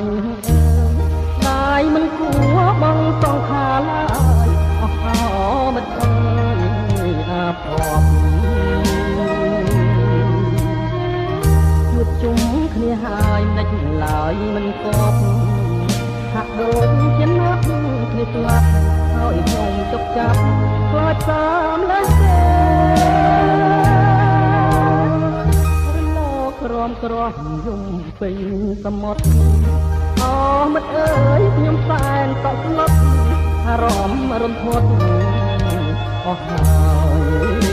ញដាយមិនគួរបងសងខាឡើយអស់អមិត្តអើយអាព្រមជួបជុំគ្នាហើយមិនដេចឡើយមិនកប់ហាក់ដូចជាណាត់គ្នាស្លាប់ហើយខ្ញុំចុកចាប់ខ្លាចតាមលេះទេក្រំក្រោះយំពេញសមុទ្រអូមិត្តអើយខ្ញុំសែនតក់ស្លុតអារម្មណ៍រន្ធត់អស់ហើយ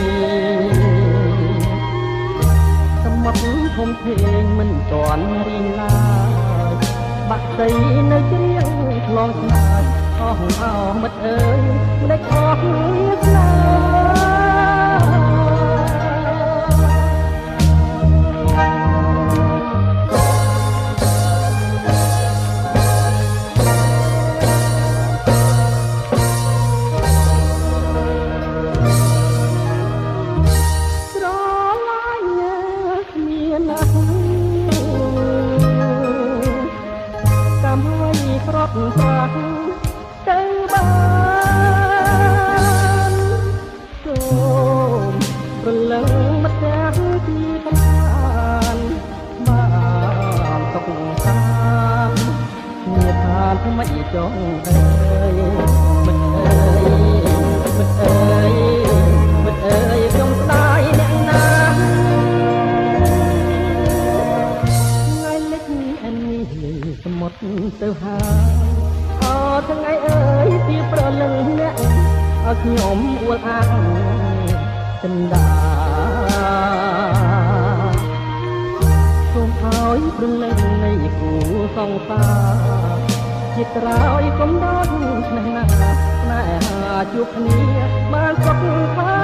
សមុទ្រធំធេងមិនទាន់រីងឡើយបាក់ដីនៅជ្រៀងឆ្លងស្នាយអស់មិត្តអើយមិនដេចអស់ស្នាប្រាក់ទៅបានសូមព្រលឹងម្ទាំងទីកណ្ដាលបានទុកតាមមានថាថ្មីចង់អើយមិនអើយមិនអើយមិនអើយខ្ញុំស្ដាយអ្នកណាថ្ងៃលិចអនីសមុទ្រទៅហើយថ្ងៃអើយពីប្រលឹងអ្នកឲ្យខ្ញុំអួលអាងចិន្តាសូមឲ្យប្រលឹងនៃគូសង្សារជាក្រោយកុំដល់ឆ្នេះណាស្នេហាជួបគ្នាបានសុខថា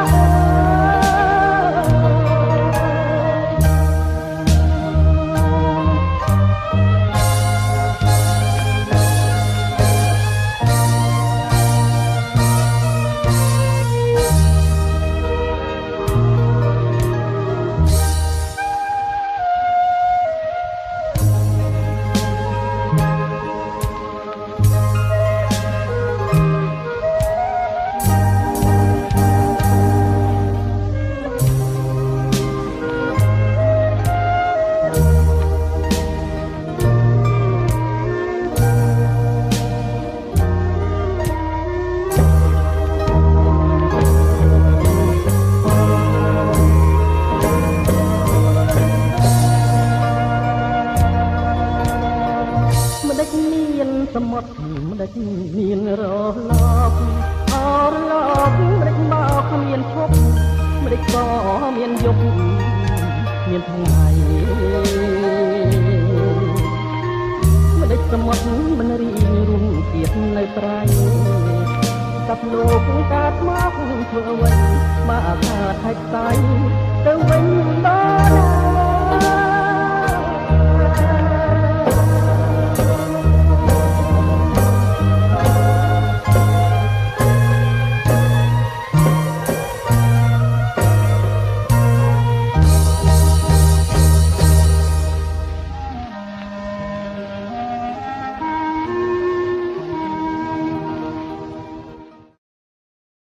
សមុទ្រមិនដេចមានរលកអរលកមិនដេចមកគ្មានឈប់មិនដេចក៏មានយប់មានថ្ងៃមិនដេចសមុទ្រមិនរីងរុំទៀតនៅប្រៃកាប់លោកកើតមកធ្វើអ្វីបើអាខាតហេតុស្អីទៅវិញ